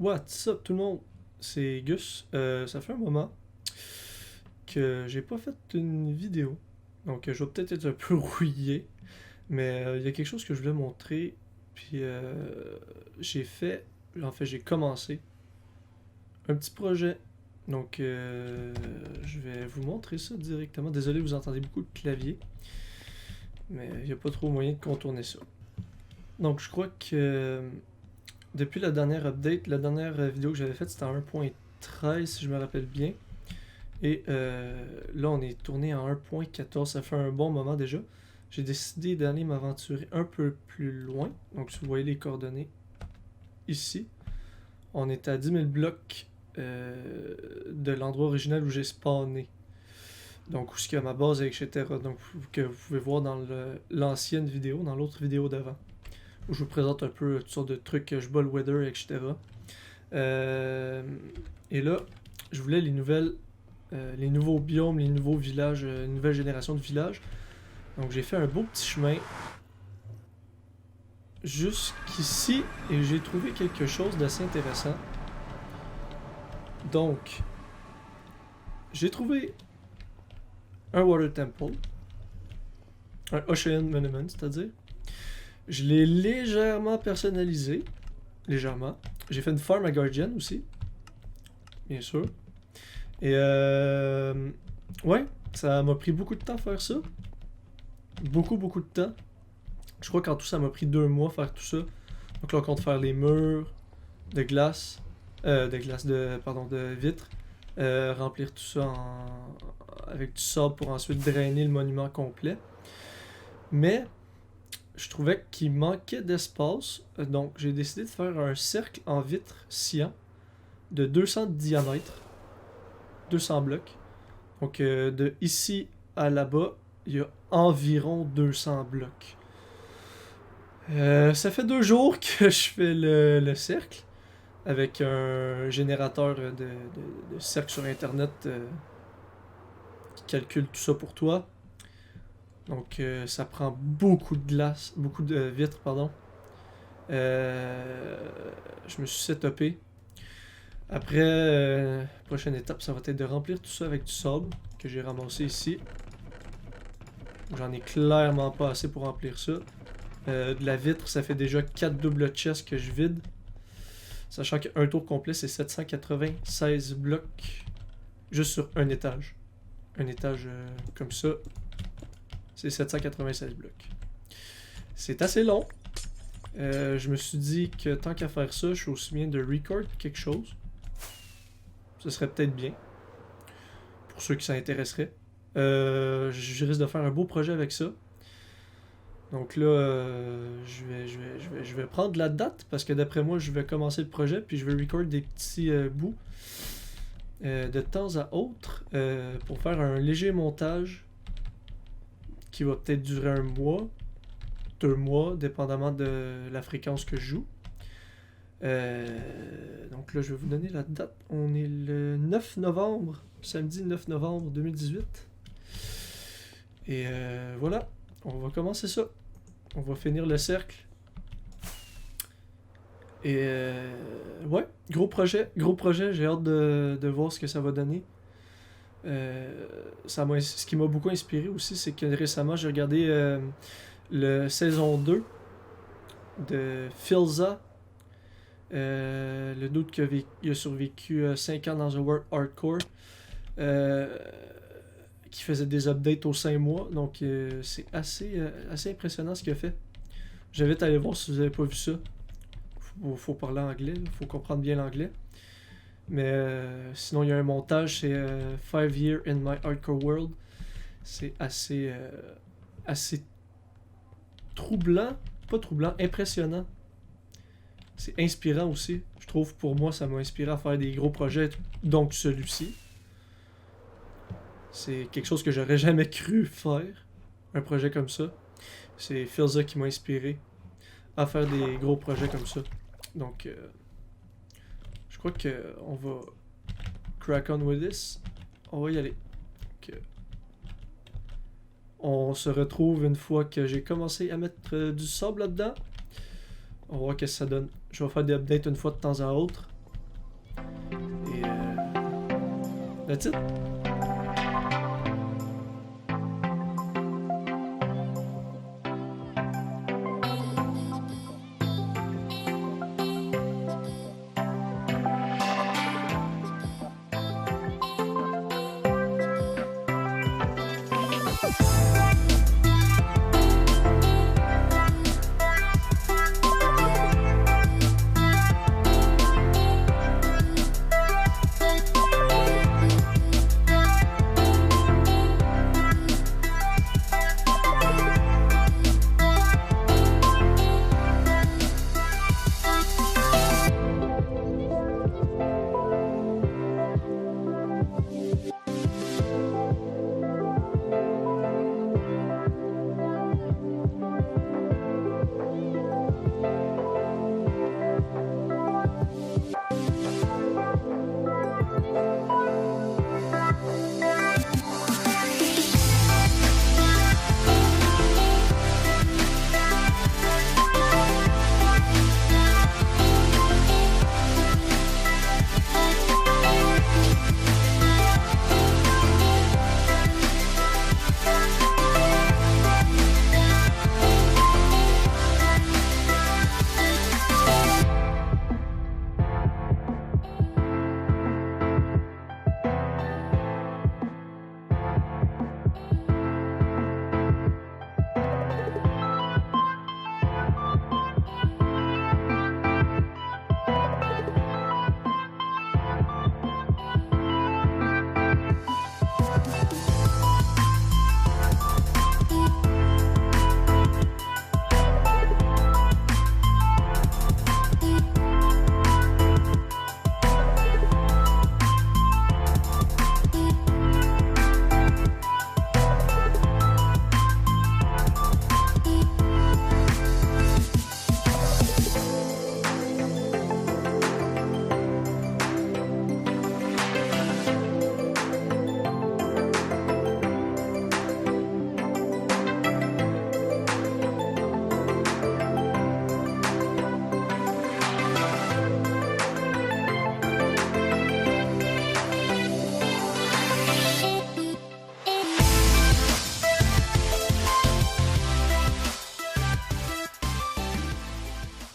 What's up tout le monde? C'est Gus. Ça fait un moment que j'ai pas fait une vidéo. Donc je vais peut-être être un peu rouillé. Mais il y a quelque chose que je voulais montrer. Puis j'ai fait. En fait, j'ai commencé un petit projet. Donc je vais vous montrer ça directement. Désolé, vous entendez beaucoup de clavier. Mais il n'y a pas trop moyen de contourner ça. Donc je crois que depuis la dernière update, la dernière vidéo que j'avais faite, c'était en 1.13 si je me rappelle bien. Et là, on est tourné en 1.14, ça fait un bon moment déjà. J'ai décidé d'aller m'aventurer un peu plus loin. Donc, si vous voyez les coordonnées ici, on est à 10 000 blocs de l'endroit original où j'ai spawné. Donc, où est-ce qu'il y a ma base, etc. Donc, que vous pouvez voir dans l'ancienne vidéo, dans l'autre vidéo d'avant, où je vous présente un peu toutes sortes de trucs, que je bats le weather, etc. Et là, je voulais les nouveaux biomes, les nouveaux villages, une nouvelle génération de villages. Donc j'ai fait un beau petit chemin jusqu'ici et j'ai trouvé quelque chose d'assez intéressant. Donc, j'ai trouvé un Water Temple, un Ocean Monument, c'est-à-dire. Je l'ai légèrement personnalisé, légèrement. J'ai fait une farm à Guardian aussi, bien sûr. Et ouais, ça m'a pris beaucoup de temps à faire ça. Beaucoup, beaucoup de temps. Je crois qu'en tout, ça m'a pris 2 mois faire tout ça. Donc là, on compte faire les murs de glace, pardon, de vitre, remplir tout ça avec du sable pour ensuite drainer le monument complet. Mais je trouvais qu'il manquait d'espace, donc j'ai décidé de faire un cercle en vitre cyan de 200 de diamètre, 200 blocs. Donc de ici à là-bas, il y a environ 200 blocs. Ça fait 2 jours que je fais le cercle avec un générateur de cercle sur internet qui calcule tout ça pour toi. Donc ça prend beaucoup de glace, beaucoup de vitres, pardon. Je me suis setupé. Après, prochaine étape, ça va être de remplir tout ça avec du sable que j'ai ramassé ici. J'en ai clairement pas assez pour remplir ça. De la vitre, ça fait déjà 4 double chests que je vide. Sachant qu'un tour complet, c'est 796 blocs juste sur un étage. Un étage comme ça, c'est 796 blocs. C'est assez long. Je me suis dit que tant qu'à faire ça, je suis aussi bien de record quelque chose. Ce serait peut-être bien. Pour ceux qui s'intéresseraient. Je risque de faire un beau projet avec ça. Donc là, je vais prendre la date parce que d'après moi, je vais commencer le projet puis je vais record des petits bouts de temps à autre pour faire un léger montage qui va peut-être durer 1 mois, 2 mois, dépendamment de la fréquence que je joue. Donc là, je vais vous donner la date. On est le 9 novembre, samedi 9 novembre 2018. Et voilà, on va commencer ça. On va finir le cercle. Et ouais, gros projet, j'ai hâte de voir ce que ça va donner. Ce qui m'a beaucoup inspiré aussi, c'est que récemment j'ai regardé le saison 2 de Filza. Le doute qu'il a survécu 5 ans dans un World Hardcore. Qui faisait des updates aux 5 mois. Donc c'est assez impressionnant ce qu'il a fait. J'invite à aller voir si vous n'avez pas vu ça. Faut parler anglais, faut comprendre bien l'anglais. Mais sinon, il y a un montage, c'est 5 Years in My Hardcore World. C'est assez troublant, pas troublant, impressionnant. C'est inspirant aussi. Je trouve, pour moi, ça m'a inspiré à faire des gros projets, donc celui-ci. C'est quelque chose que j'aurais jamais cru faire, un projet comme ça. C'est Filza qui m'a inspiré à faire des gros projets comme ça. Donc, je crois que on va crack on with this. On va y aller. Donc, on se retrouve une fois que j'ai commencé à mettre du sable là-dedans. On va voir ce que ça donne. Je vais faire des updates une fois de temps à autre. That's it.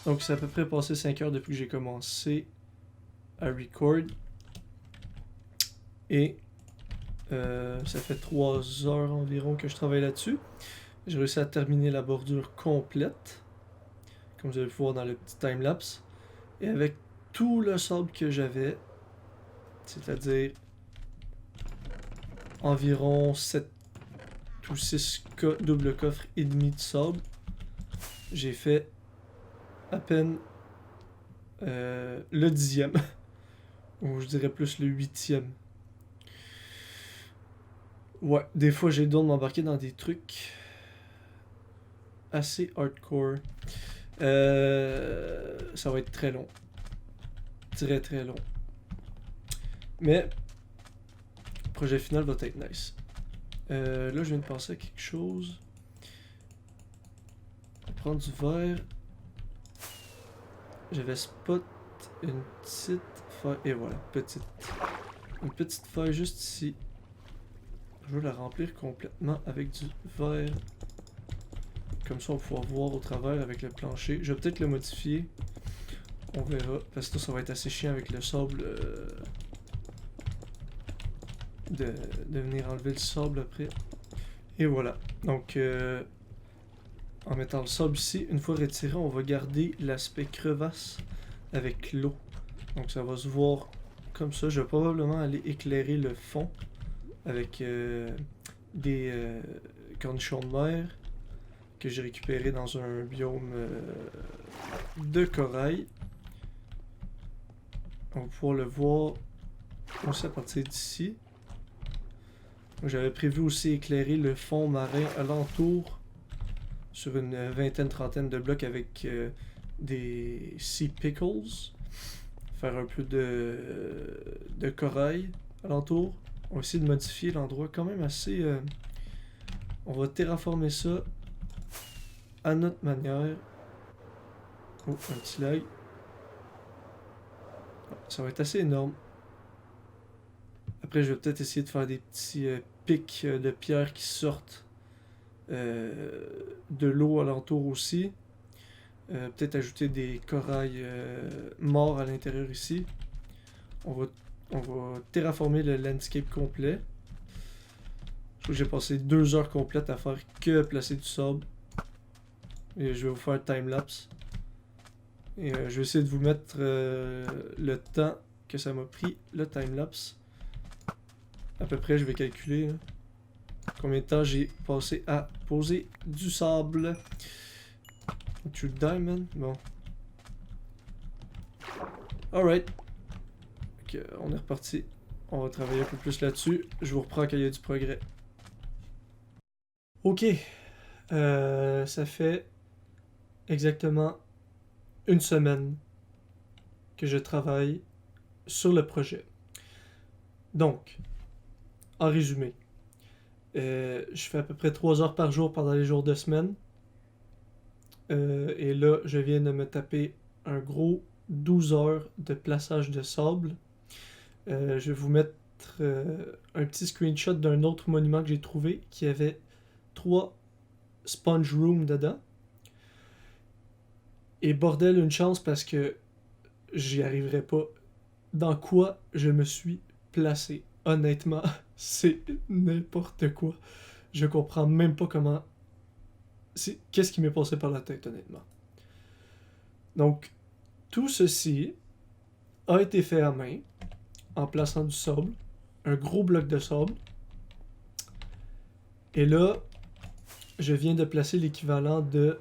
Donc, c'est à peu près passé 5 heures depuis que j'ai commencé à record. Et ça fait 3 heures environ que je travaille là-dessus. J'ai réussi à terminer la bordure complète, comme vous avez pu voir dans le petit timelapse. Et avec tout le sable que j'avais, c'est-à-dire environ 7 ou 6 double coffres et demi de sable, j'ai fait à peine le 10e, ou je dirais plus le 8e. Ouais, des fois j'ai le don de m'embarquer dans des trucs assez hardcore. Ça va être très long. Très très long. Mais le projet final va être nice. Là, je viens de penser à quelque chose. On va prendre du verre. J'avais spot une petite feuille. Et voilà, petite. Une petite feuille juste ici. Je veux la remplir complètement avec du verre. Comme ça, on va pouvoir voir au travers avec le plancher. Je vais peut-être le modifier. On verra. Parce que ça va être assez chiant avec le sable. De venir enlever le sable après. Et voilà. Donc, en mettant le sable ici, une fois retiré, on va garder l'aspect crevasse avec l'eau. Donc, ça va se voir comme ça. Je vais probablement aller éclairer le fond avec des cornichons de mer que j'ai récupéré dans un biome de corail. On va pouvoir le voir aussi à partir d'ici. J'avais prévu aussi éclairer le fond marin alentour sur une vingtaine-trentaine de blocs avec des sea pickles. Faire un peu de corail alentour. On va essayer de modifier l'endroit quand même assez... on va terraformer ça à notre manière. Oh, un petit lag. Ça va être assez énorme. Après, je vais peut-être essayer de faire des petits pics de pierre qui sortent de l'eau alentour aussi. Peut-être ajouter des corails morts à l'intérieur ici. On va, on va terraformer le landscape complet. Je crois que j'ai passé 2 heures complètes à faire que placer du sable. Et je vais vous faire un time-lapse. Et je vais essayer de vous mettre le temps que ça m'a pris, le time-lapse. À peu près, je vais calculer combien de temps j'ai passé à poser du sable. Tu die, man? Bon. Alright. Ok, on est reparti. On va travailler un peu plus là-dessus. Je vous reprends quand il y a du progrès. Ok. Ça fait exactement une semaine que je travaille sur le projet. Donc, en résumé, je fais à peu près 3 heures par jour pendant les jours de semaine. Et là, je viens de me taper un gros 12 heures de plaçage de sable. Je vais vous mettre un petit screenshot d'un autre monument que j'ai trouvé qui avait 3 sponge rooms dedans. Et bordel, une chance parce que j'y arriverai pas. Dans quoi je me suis placé? Honnêtement, c'est n'importe quoi. Je comprends même pas comment. Qu'est-ce qui m'est passé par la tête, honnêtement. Donc, tout ceci a été fait à main en plaçant du sable, un gros bloc de sable. Et là, je viens de placer l'équivalent de.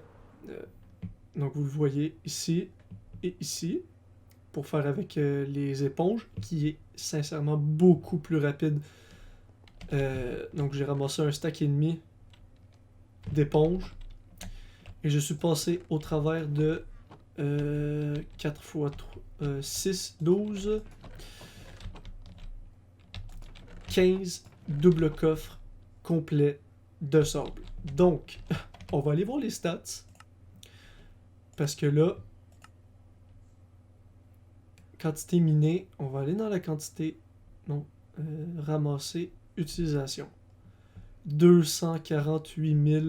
Donc, vous le voyez ici et ici, pour faire avec les éponges, qui est sincèrement beaucoup plus rapide. Donc, j'ai ramassé un stack et demi d'éponges. Et je suis passé au travers de 4 x 3, 6, 12, 15 double coffres complets de sable. Donc, on va aller voir les stats. Parce que là, quantité minée, on va aller dans la quantité, non, ramasser, utilisation. 248 000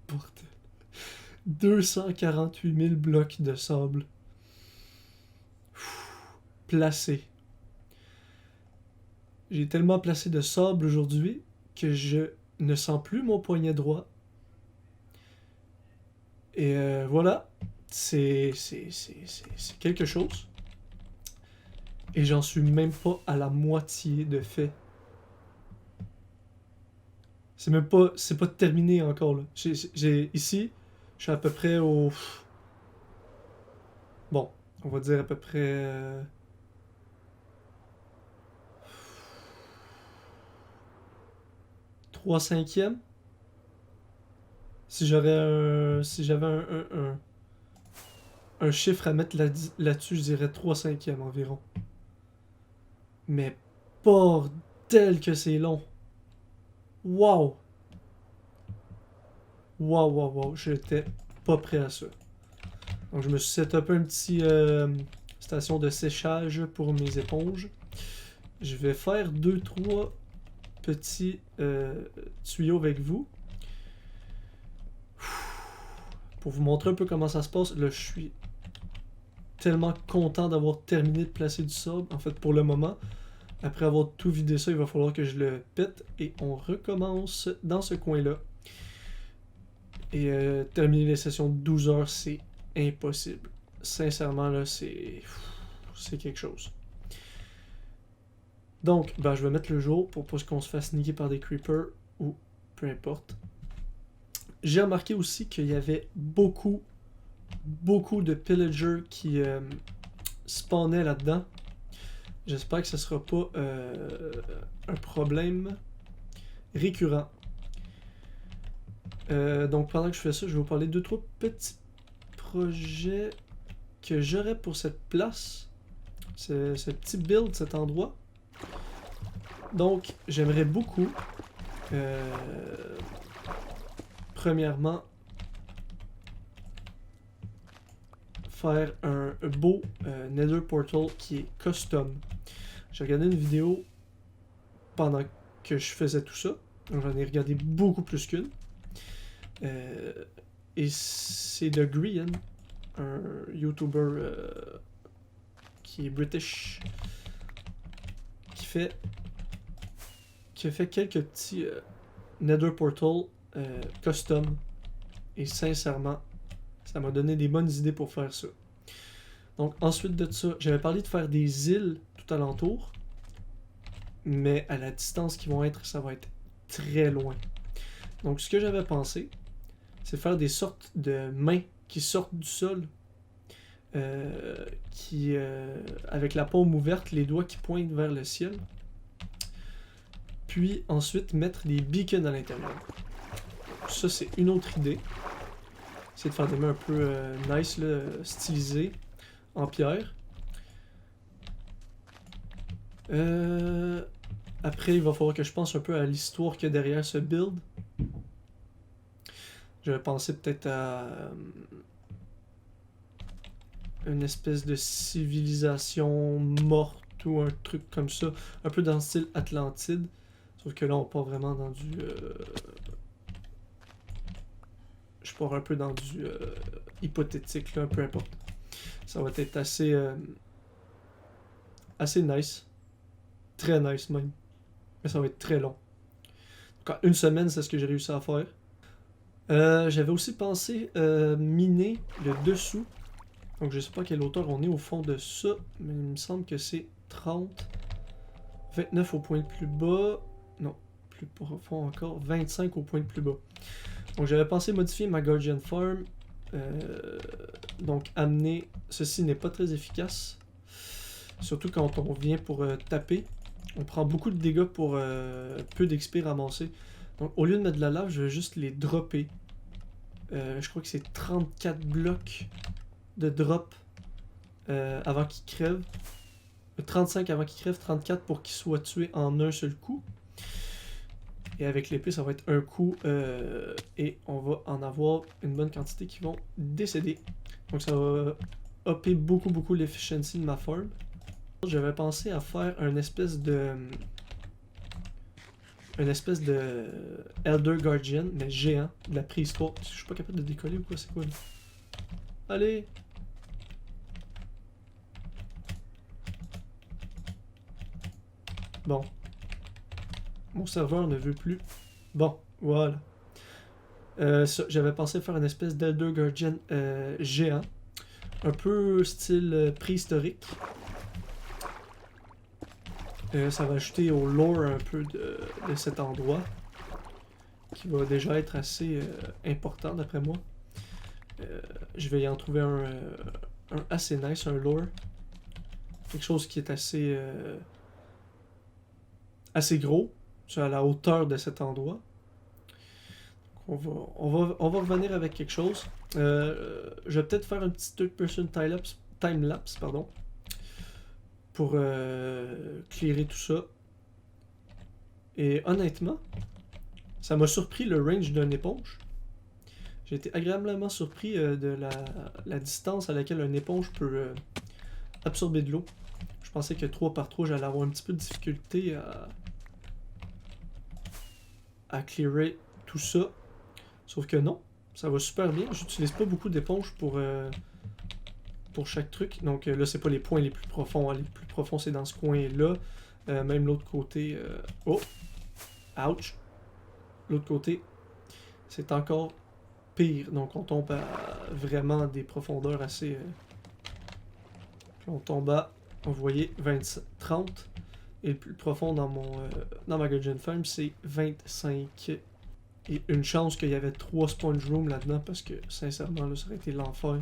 bordel. 248 000 blocs de sable placés. J'ai tellement placé de sable aujourd'hui que je ne sens plus mon poignet droit. Et voilà, c'est quelque chose. Et j'en suis même pas à la moitié de fait. C'est pas terminé encore là. Ici, je suis à peu près au. Bon, on va dire à peu près. 3/5. Si j'avais un chiffre à mettre là-dessus, je dirais 3/5 environ. Mais bordel que c'est long. Wow! Wow, wow, wow. J'étais pas prêt à ça. Donc je me suis set up un petit station de séchage pour mes éponges. Je vais faire 2-3 petits tuyaux avec vous. Pour vous montrer un peu comment ça se passe. Là, je suis tellement content d'avoir terminé de placer du sable. En fait, pour le moment, après avoir tout vidé ça, il va falloir que je le pète et on recommence dans ce coin-là. Et terminer les sessions de 12 heures, c'est impossible. Sincèrement, là, c'est quelque chose. Donc, ben, je vais mettre le jour pour pas qu'on se fasse niquer par des creepers ou peu importe. J'ai remarqué aussi qu'il y avait beaucoup de pillagers qui spawnaient là-dedans. J'espère que ce sera pas un problème récurrent. Donc pendant que je fais ça, je vais vous parler de 2-3 petits projets que j'aurais pour cette place. Ce petit build, cet endroit. Donc, j'aimerais beaucoup premièrement faire un beau Nether Portal qui est custom. J'ai regardé une vidéo pendant que je faisais tout ça. Donc j'en ai regardé beaucoup plus qu'une. Et c'est de Grian, un YouTuber qui est British, qui a fait quelques petits Nether Portal custom. Et sincèrement, ça m'a donné des bonnes idées pour faire ça. Donc ensuite de ça, j'avais parlé de faire des îles tout alentour. Mais à la distance qu'ils vont être, ça va être très loin. Donc ce que j'avais pensé, c'est faire des sortes de mains qui sortent du sol, avec la paume ouverte, les doigts qui pointent vers le ciel. Puis ensuite mettre des beacons à l'intérieur. Ça c'est une autre idée. C'est de faire des mains un peu nice, là, stylisées, en pierre. Après, il va falloir que je pense un peu à l'histoire qu'il y a derrière ce build. J'avais pensé peut-être à une espèce de civilisation morte ou un truc comme ça, un peu dans le style Atlantide. Sauf que là, on part vraiment dans du... je pars un peu dans du hypothétique, là, peu importe. Ça va être assez nice. Très nice même. Mais ça va être très long. Donc, en une semaine, c'est ce que j'ai réussi à faire. J'avais aussi pensé miner le dessous. Donc je sais pas quelle hauteur on est au fond de ça, mais il me semble que c'est 30. 29 au point le plus bas. Non, plus profond encore. 25 au point le plus bas. Donc j'avais pensé modifier ma Guardian Farm. Donc amener... Ceci n'est pas très efficace. Surtout quand on vient pour taper. On prend beaucoup de dégâts pour peu d'XP ramassés. Donc au lieu de mettre de la lave, je vais juste les dropper. Je crois que c'est 34 blocs de drop avant qu'ils crèvent. 35 avant qu'ils crèvent, 34 pour qu'ils soient tués en un seul coup. Et avec l'épée, ça va être un coup et on va en avoir une bonne quantité qui vont décéder. Donc ça va upper beaucoup l'efficiency de ma farm. J'avais pensé à faire une espèce de Elder Guardian, mais géant, de la préhistoire. Je suis pas capable de décoller ou quoi, c'est quoi là? Allez! Bon. Mon serveur ne veut plus. Bon, voilà. J'avais pensé faire une espèce d'Elder Guardian géant. Un peu style préhistorique. Ça va ajouter au lore un peu de cet endroit. Qui va déjà être assez important d'après moi. Je vais y en trouver un assez nice, un lore. Quelque chose qui est assez gros. C'est à la hauteur de cet endroit. On va revenir avec quelque chose. Je vais peut-être faire un petit third-person time-lapse, pardon, pour clearer tout ça. Et honnêtement, ça m'a surpris le range d'une éponge. J'ai été agréablement surpris de la distance à laquelle une éponge peut absorber de l'eau. Je pensais que 3 par 3, j'allais avoir un petit peu de difficulté à clearer tout ça. Sauf que non, ça va super bien. J'utilise pas beaucoup d'éponges pour chaque truc. Donc là, c'est pas les points les plus profonds. Hein. Les plus profonds, c'est dans ce coin-là. Même l'autre côté... Oh! Ouch! L'autre côté, c'est encore pire. Donc on tombe à vraiment des profondeurs assez... on tombe à, vous voyez, 30. Et le plus profond dans ma Guardian Farm, c'est 25. Et une chance qu'il y avait 3 sponge rooms là-dedans, parce que sincèrement, là, ça aurait été l'enfer.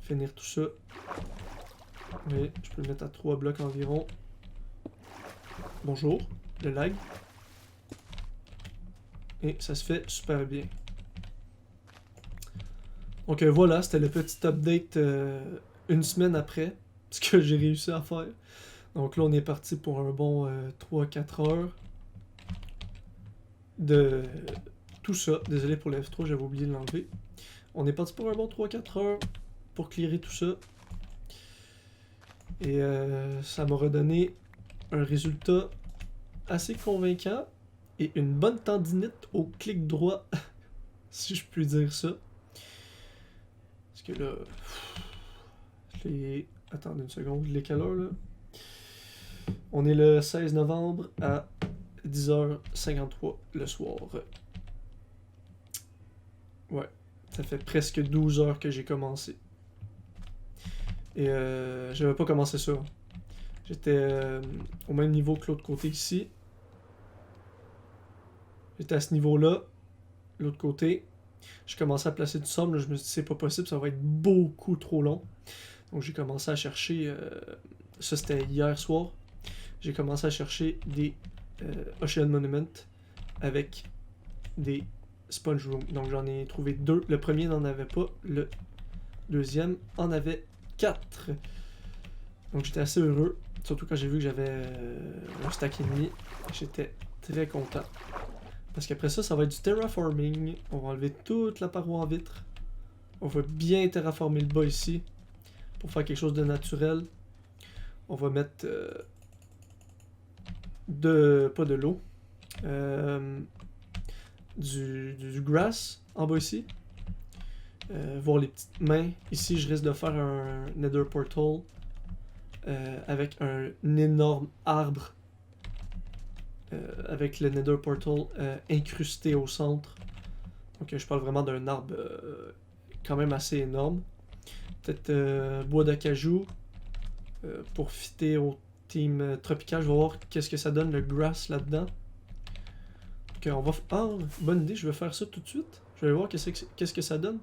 Finir tout ça. Mais je peux le mettre à 3 blocs environ. Bonjour, le lag. Et ça se fait super bien. Donc voilà, c'était le petit update une semaine après ce que j'ai réussi à faire. Donc là, on est parti pour un bon 3-4 heures de tout ça. Désolé pour l'F3, j'avais oublié de l'enlever. On est parti pour un bon 3-4 heures pour clearer tout ça. Et ça m'a redonné un résultat assez convaincant et une bonne tendinite au clic droit, si je puis dire ça. Parce que là... Attendez une seconde, les quelle heure là? On est le 16 novembre à 10h53 le soir. Ouais, ça fait presque 12 heures que j'ai commencé. Et j'avais pas commencé ça. J'étais au même niveau que l'autre côté ici. J'étais à ce niveau-là, l'autre côté. J'ai commencé à placer du sable, là, je me suis dit c'est pas possible, ça va être beaucoup trop long. Donc j'ai commencé à chercher, ça c'était hier soir, j'ai commencé à chercher des Ocean Monument avec des Sponge Room. Donc j'en ai trouvé 2. Le premier n'en avait pas, le deuxième en avait 4. Donc j'étais assez heureux, surtout quand j'ai vu que j'avais un stack et demi. J'étais très content. Parce qu'après ça, ça va être du terraforming. On va enlever toute la paroi en vitre. On va bien terraformer le bas ici. Pour faire quelque chose de naturel. On va mettre pas de l'eau. Du grass en bas ici. Voir les petites mains. Ici, je risque de faire un nether portal. Avec un énorme arbre. Avec le nether portal incrusté au centre. Donc je parle vraiment d'un arbre quand même assez énorme. Peut-être bois d'acajou pour fitter au team tropical. Je vais voir qu'est-ce que ça donne le grass là-dedans. Ok, on va... Ah, bonne idée, je vais faire ça tout de suite. Je vais voir qu'est-ce que ça donne.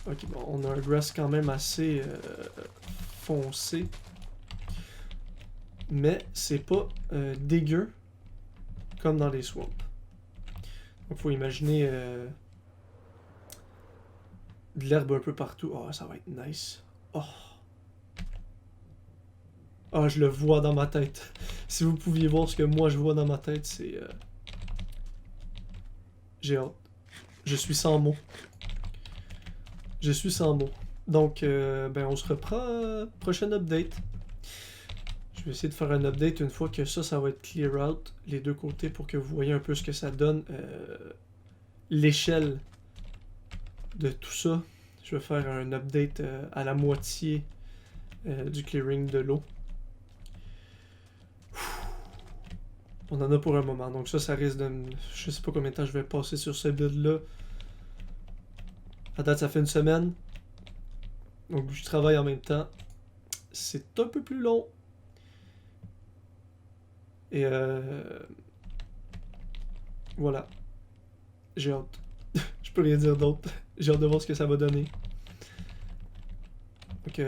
Ok, bon, on a un grass quand même assez foncé. Mais c'est pas dégueu comme dans les swamps. Donc faut imaginer de l'herbe un peu partout. Oh, ça va être nice. Oh. Oh, je le vois dans ma tête. Si vous pouviez voir ce que moi je vois dans ma tête, c'est... J'ai hâte. Je suis sans mots. Je suis sans mots. Donc, ben on se reprend prochaine update. Je vais essayer de faire un update une fois que ça va être clear out, les deux côtés, pour que vous voyez un peu ce que ça donne. L'échelle de tout ça. Je vais faire un update à la moitié du clearing de l'eau. On en a pour un moment, donc ça risque de... Je sais pas combien de temps je vais passer sur ce build-là. À date, ça fait une semaine. Donc je travaille en même temps. C'est un peu plus long. Et voilà. J'ai hâte. Je peux rien dire d'autre. J'ai hâte de voir ce que ça va donner. Donc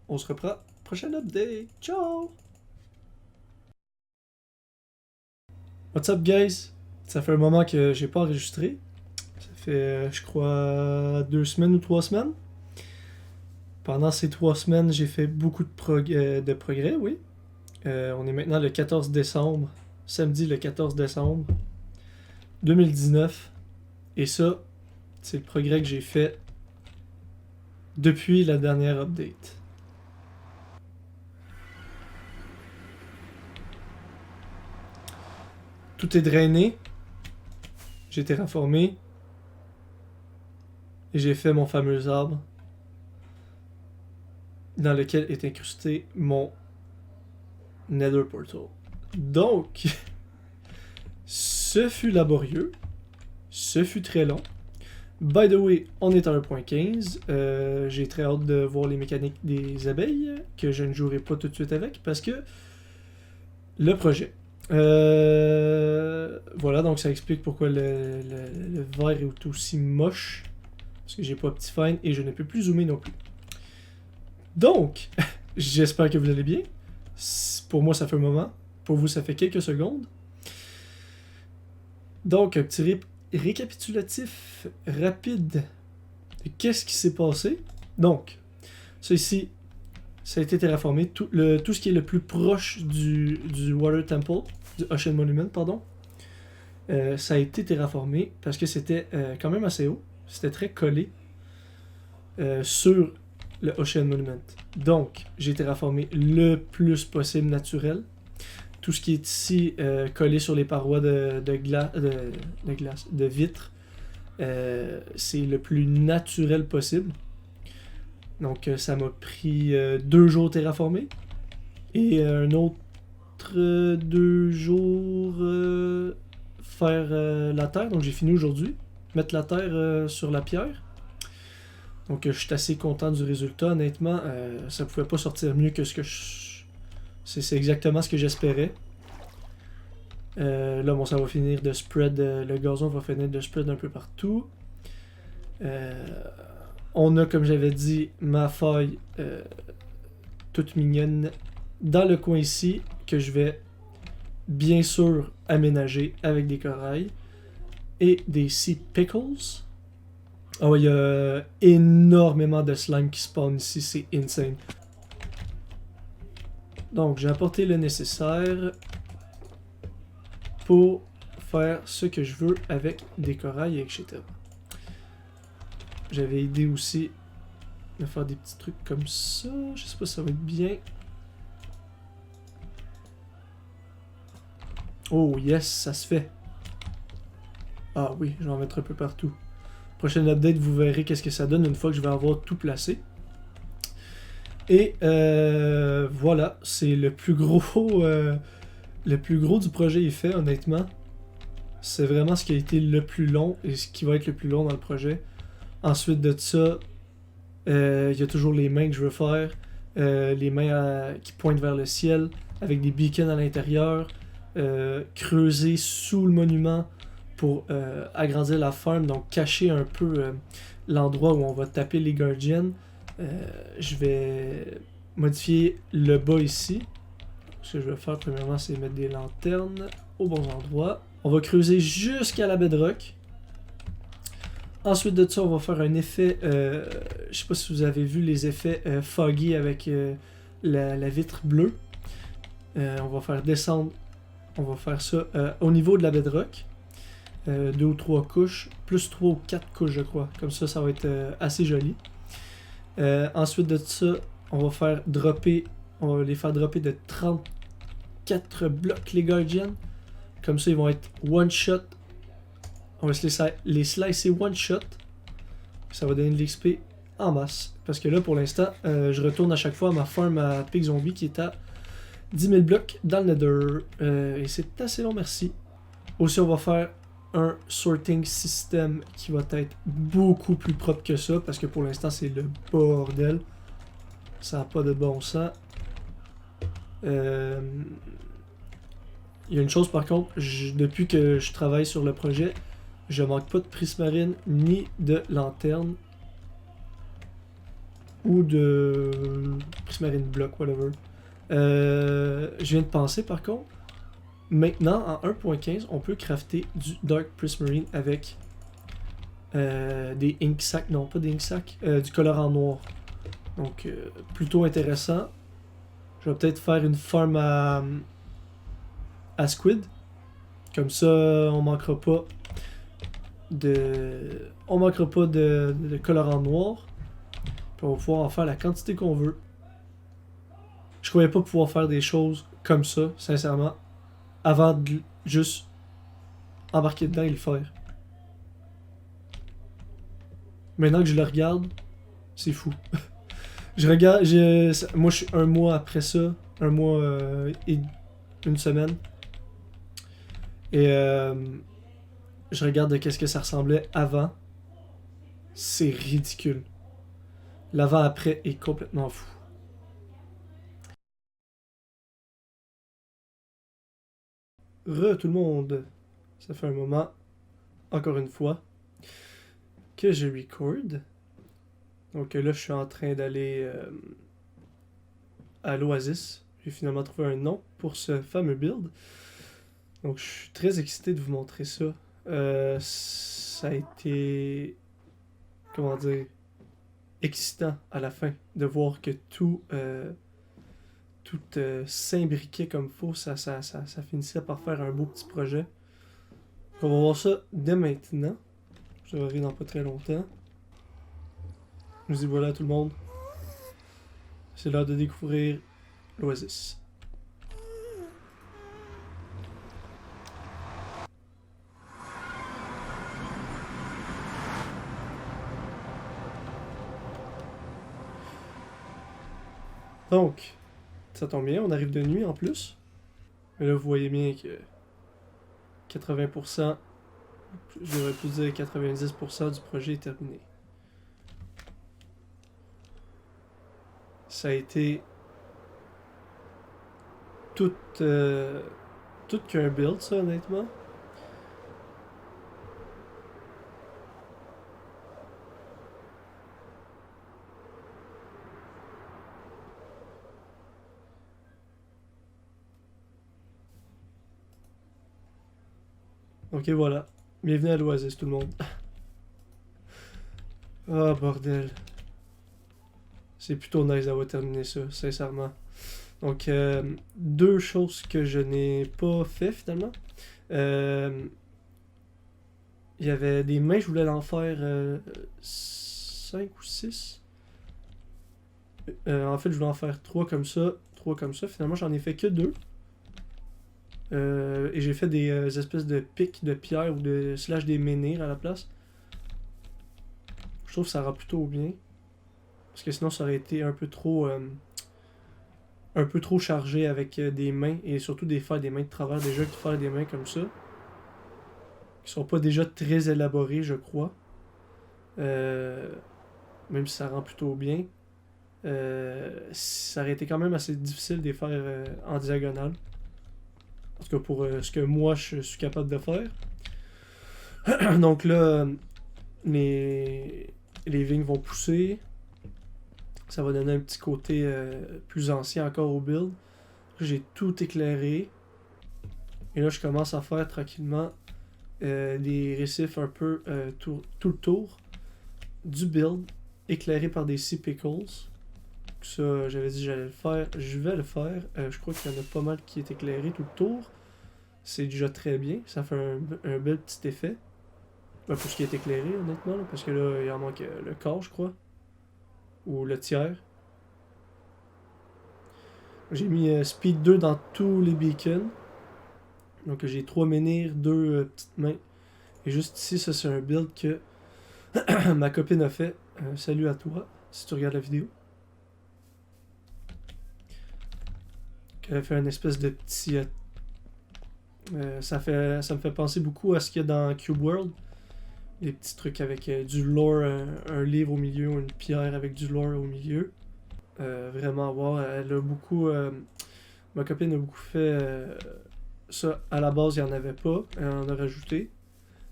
on se reprend. Prochaine update. Ciao! What's up guys? Ça fait un moment que j'ai pas enregistré. Ça fait je crois 2 semaines ou 3 semaines. Pendant ces 3 semaines, j'ai fait beaucoup de progrès, oui. On est maintenant le 14 décembre. Samedi le 14 décembre 2019. Et ça, c'est le progrès que j'ai fait depuis la dernière update. Tout est drainé. J'ai terraformé. Et j'ai fait mon fameux arbre. Dans lequel est incrusté mon Nether Portal. Donc, ce fut laborieux. Ce fut très long. By the way, on est à 1.15. J'ai très hâte de voir les mécaniques des abeilles, que je ne jouerai pas tout de suite avec, parce que le projet. Voilà, donc ça explique pourquoi le verre est aussi moche. Parce que j'ai pas Optifine et je ne peux plus zoomer non plus. Donc, j'espère que vous allez bien. Pour moi, ça fait un moment. Pour vous, ça fait quelques secondes. Donc, un petit récapitulatif rapide de qu'est-ce qui s'est passé. Donc, ça ici, ça a été terraformé. Tout ce qui est le plus proche du Water Temple, du Ocean Monument, pardon, ça a été terraformé parce que c'était quand même assez haut. C'était très collé sur le Ocean Monument. Donc, j'ai terraformé le plus possible naturel. Tout ce qui est ici collé sur les parois de glace, de vitre, c'est le plus naturel possible. Donc, ça m'a pris 2 jours terraformer. Et un autre 2 jours faire la terre. Donc, j'ai fini aujourd'hui. Mettre la terre sur la pierre. Donc, je suis assez content du résultat. Honnêtement, ça pouvait pas sortir mieux que ce que je... C'est exactement ce que j'espérais. Là, bon, ça va finir de spread. Le gazon va finir de spread un peu partout. On a, comme j'avais dit, ma faille toute mignonne dans le coin ici que je vais bien sûr aménager avec des corails et des sea pickles. Oh, il y a énormément de slime qui spawn ici, c'est insane. Donc, j'ai apporté le nécessaire pour faire ce que je veux avec des corails, etc. J'avais idée aussi de faire des petits trucs comme ça. Je sais pas si ça va être bien. Oh yes, ça se fait. Ah oui, je vais en mettre un peu partout. Prochaine update, vous verrez qu'est-ce que ça donne une fois que je vais avoir tout placé. Et voilà, c'est le plus gros du projet est fait, honnêtement. C'est vraiment ce qui a été le plus long et ce qui va être le plus long dans le projet. Ensuite de ça, il y a toujours les mains que je veux faire. Les mains qui pointent vers le ciel avec des beacons à l'intérieur. Creuser sous le monument pour agrandir la farm, donc cacher un peu l'endroit où on va taper les Guardians. Je vais modifier le bas ici. Ce que je vais faire premièrement, c'est mettre des lanternes au bon endroit. On va creuser jusqu'à la bedrock. Ensuite de ça, on va faire un effet, je sais pas si vous avez vu les effets foggy avec la vitre bleue. On va faire descendre, on va faire ça au niveau de la bedrock. 2 ou 3 couches, plus 3 ou 4 couches je crois. Comme ça va être assez joli. Ensuite de ça, on va faire dropper, on va les faire dropper de 34 blocs les Guardians. Comme ça, ils vont être one shot. On va se les slicer one shot. Ça va donner de l'XP en masse. Parce que là, pour l'instant, je retourne à chaque fois à ma farm à Pig Zombie qui est à 10 000 blocs dans le Nether. Et c'est assez long, merci. Aussi, on va faire un sorting system qui va être beaucoup plus propre que ça. Parce que pour l'instant, c'est le bordel. Ça n'a pas de bon sens. Il y a une chose par contre, depuis que je travaille sur le projet, je manque pas de prismarine ni de lanterne ou de prismarine bloc, whatever. Je viens de penser par contre, maintenant en 1.15, on peut crafter du Dark Prismarine avec des ink sacs, non pas des ink sacs, du colorant noir. Donc plutôt intéressant. Je vais peut-être faire une farm à squid. Comme ça, on manquera pas de colorant noir. Puis on va pouvoir en faire la quantité qu'on veut. Je croyais pas pouvoir faire des choses comme ça, sincèrement, avant de juste embarquer dedans et le faire. Maintenant que je le regarde, c'est fou. Moi je suis un mois après ça, un mois et une semaine. Et je regarde de qu'est-ce que ça ressemblait avant. C'est ridicule. L'avant-après est complètement fou. Tout le monde. Ça fait un moment, encore une fois, que je record. Donc là, je suis en train d'aller à l'Oasis. J'ai finalement trouvé un nom pour ce fameux build. Donc je suis très excité de vous montrer ça. Ça a été, comment dire, excitant à la fin de voir que tout s'imbriquait comme faut. Ça finissait par faire un beau petit projet. On va voir ça dès maintenant. Je vais arriver dans pas très longtemps. Je vous dis voilà tout le monde. C'est l'heure de découvrir l'Oasis. Donc, ça tombe bien, on arrive de nuit en plus. Mais là, vous voyez bien que 80%, je devrais plus dire 90% du projet est terminé. Ça a été tout, tout qu'un build, ça, honnêtement. Ok, voilà. Bienvenue à l'Oasis, tout le monde. Ah, bordel. C'est plutôt nice d'avoir terminé ça, sincèrement. Donc, deux choses que je n'ai pas fait finalement. Euh, Il y avait des mains, je voulais en faire 5 ou 6. En fait, je voulais en faire 3 comme ça, 3 comme ça. Finalement, j'en ai fait que 2. Et j'ai fait des espèces de pics de pierre ou de slash des menhirs à la place. Je trouve que ça rend plutôt bien. Parce que sinon, ça aurait été un peu trop chargé avec des mains et surtout faire des mains de travers. Déjà que faire des mains comme ça, qui sont pas déjà très élaborées, je crois. Euh, Même si ça rend plutôt bien. Ça aurait été quand même assez difficile de les faire en diagonale. En tout cas, pour ce que moi je suis capable de faire. Donc là, les vignes vont pousser. Ça va donner un petit côté plus ancien encore au build. J'ai tout éclairé. Et là, je commence à faire tranquillement des récifs un peu tout le tour du build, éclairé par des sea pickles. Ça, j'avais dit que j'allais le faire. Je vais le faire. Je crois qu'il y en a pas mal qui est éclairé tout le tour. C'est déjà très bien. Ça fait un bel petit effet. Pour ce qui est éclairé, honnêtement. Là, parce que là, il en manque le quart, je crois. Ou le tiers. J'ai mis Speed 2 dans tous les beacons. Donc j'ai 3 menhirs, 2 petites mains. Et juste ici, ça c'est un build que ma copine a fait. Salut à toi, si tu regardes la vidéo. Elle a fait un espèce de petit... ça me fait penser beaucoup à ce qu'il y a dans Cube World. Les petits trucs avec du lore, un livre au milieu, ou une pierre avec du lore au milieu. Vraiment à voir. Elle a beaucoup... ma copine a beaucoup fait ça. À la base, il n'y en avait pas. Elle en a rajouté.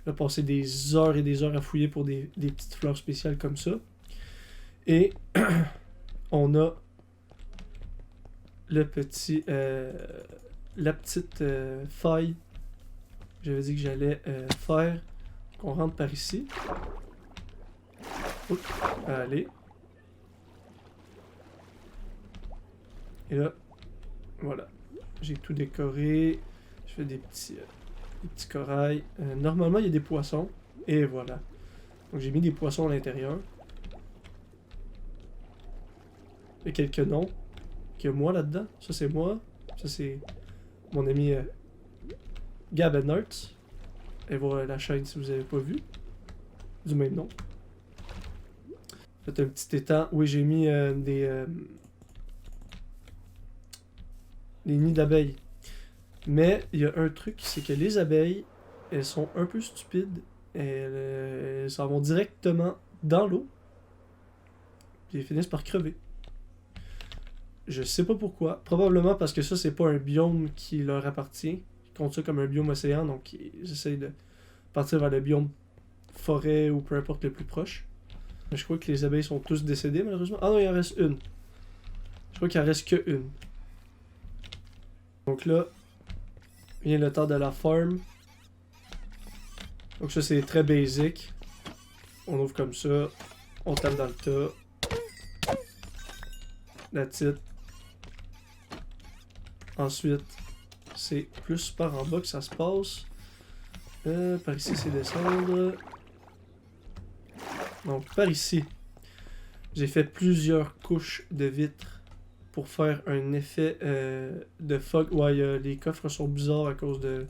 Elle a passé des heures et des heures à fouiller pour des petites fleurs spéciales comme ça. Et on a le petit... la petite faille. J'avais dit que j'allais faire. Qu'on rentre par ici. Oups, allez. Et là, voilà. J'ai tout décoré. Je fais des petits corails. Normalement, il y a des poissons. Et voilà. Donc j'ai mis des poissons à l'intérieur. Et quelques noms. Que moi là-dedans. Ça c'est moi. Ça c'est mon ami Gab Nerds. Et voir la chaîne si vous n'avez pas vu. Du même nom. Faites un petit étang. Oui, j'ai mis des nids d'abeilles. Mais il y a un truc, c'est que les abeilles, elles sont un peu stupides. Elles s'en vont directement dans l'eau. Puis elles finissent par crever. Je sais pas pourquoi. Probablement parce que ça, c'est pas un biome qui leur appartient. Ils comptent ça comme un biome océan, donc ils essayent de partir vers le biome forêt ou peu importe le plus proche. Mais je crois que les abeilles sont tous décédées, malheureusement. Ah non, il en reste une. Je crois qu'il en reste que une. Donc là, vient le temps de la farm. Donc ça, c'est très basic. On ouvre comme ça. On tape dans le tas. That's it. Ensuite, c'est plus par en bas que ça se passe. Par ici, c'est descendre. Donc, par ici, j'ai fait plusieurs couches de vitres pour faire un effet de fog. Ouais, les coffres sont bizarres à cause de...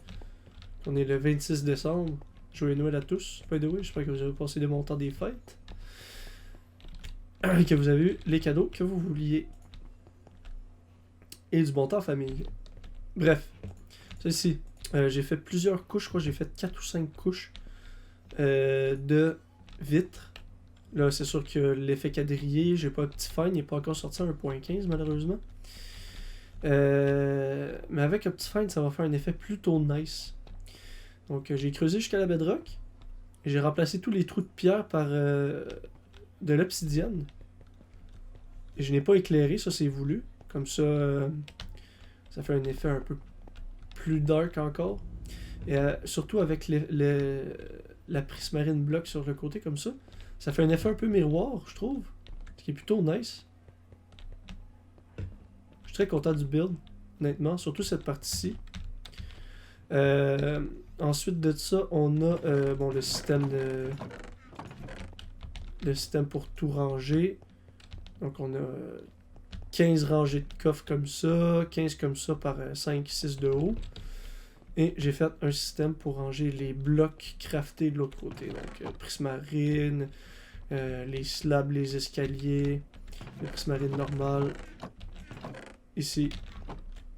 On est le 26 décembre. Joyeux Noël à tous. By the way, j'espère que vous avez passé des bons temps des fêtes. Et que vous avez eu les cadeaux que vous vouliez. Et du bon temps en famille. Bref. Ceci. J'ai fait plusieurs couches. Je crois que j'ai fait 4 ou 5 couches de vitres. Là, c'est sûr que l'effet quadrillé, j'ai pas Optifine, il n'est pas encore sorti à 1.15 malheureusement. Mais avec Optifine, ça va faire un effet plutôt nice. Donc, j'ai creusé jusqu'à la bedrock. Et j'ai remplacé tous les trous de pierre par de l'obsidienne. Et je n'ai pas éclairé, ça c'est voulu. Comme ça, ça fait un effet un peu plus dark encore. Et surtout avec la prismarine block sur le côté comme ça. Ça fait un effet un peu miroir, je trouve. Ce qui est plutôt nice. Je suis très content du build, honnêtement. Surtout cette partie-ci. Ensuite de ça, on a bon, le système pour tout ranger. Donc on a 15 rangées de coffres comme ça, 15 comme ça par 5, 6 de haut. Et j'ai fait un système pour ranger les blocs craftés de l'autre côté. Donc prismarine, les slabs, les escaliers, les prismarines normales. Ici.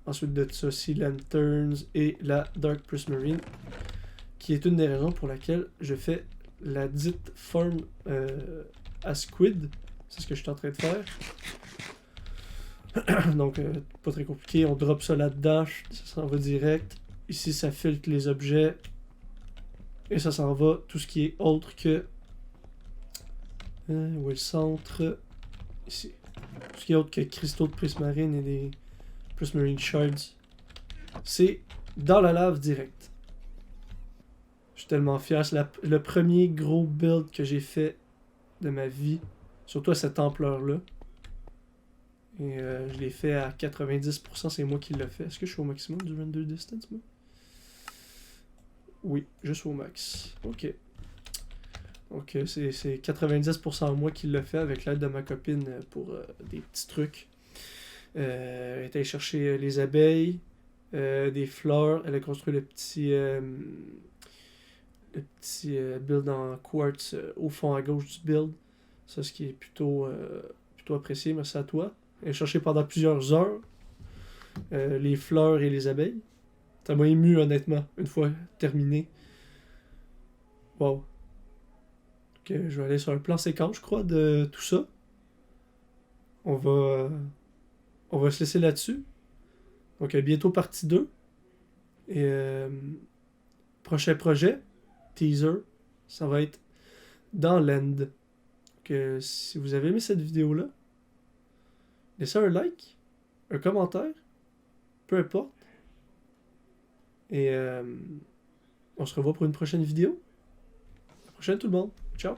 Ensuite de ça, Sea Lanterns et la Dark Prismarine. Qui est une des raisons pour laquelle je fais la dite farm à squid. C'est ce que je suis en train de faire. Donc, pas très compliqué. On drop ça là-dedans. Ça s'en va direct. Ici, ça filtre les objets. Et ça s'en va. Tout ce qui est autre que... où est le centre? Ici. Tout ce qui est autre que cristaux de prismarine et des prismarine shards. C'est dans la lave direct. Je suis tellement fier. C'est le premier gros build que j'ai fait de ma vie. Surtout à cette ampleur-là. Et je l'ai fait à 90%, c'est moi qui l'ai fait. Est-ce que je suis au maximum du render distance, moi? Oui, je suis au max. Ok. Donc c'est 90% moi qui l'a fait avec l'aide de ma copine pour des petits trucs. Elle est allée chercher les abeilles, des fleurs. Elle a construit le petit build en quartz au fond à gauche du build. Ça, ce qui est plutôt apprécié. Merci à toi. Elle a cherché pendant plusieurs heures les fleurs et les abeilles. Ça m'a ému, honnêtement, une fois terminé. Wow. Ok, je vais aller sur un plan séquence, je crois, de tout ça. On va se laisser là-dessus. Donc, bientôt partie 2. Et prochain projet, teaser, ça va être dans l'end. Donc, si vous avez aimé cette vidéo-là, laissez un like, un commentaire, peu importe. Et on se revoit pour une prochaine vidéo. À la prochaine tout le monde. Ciao.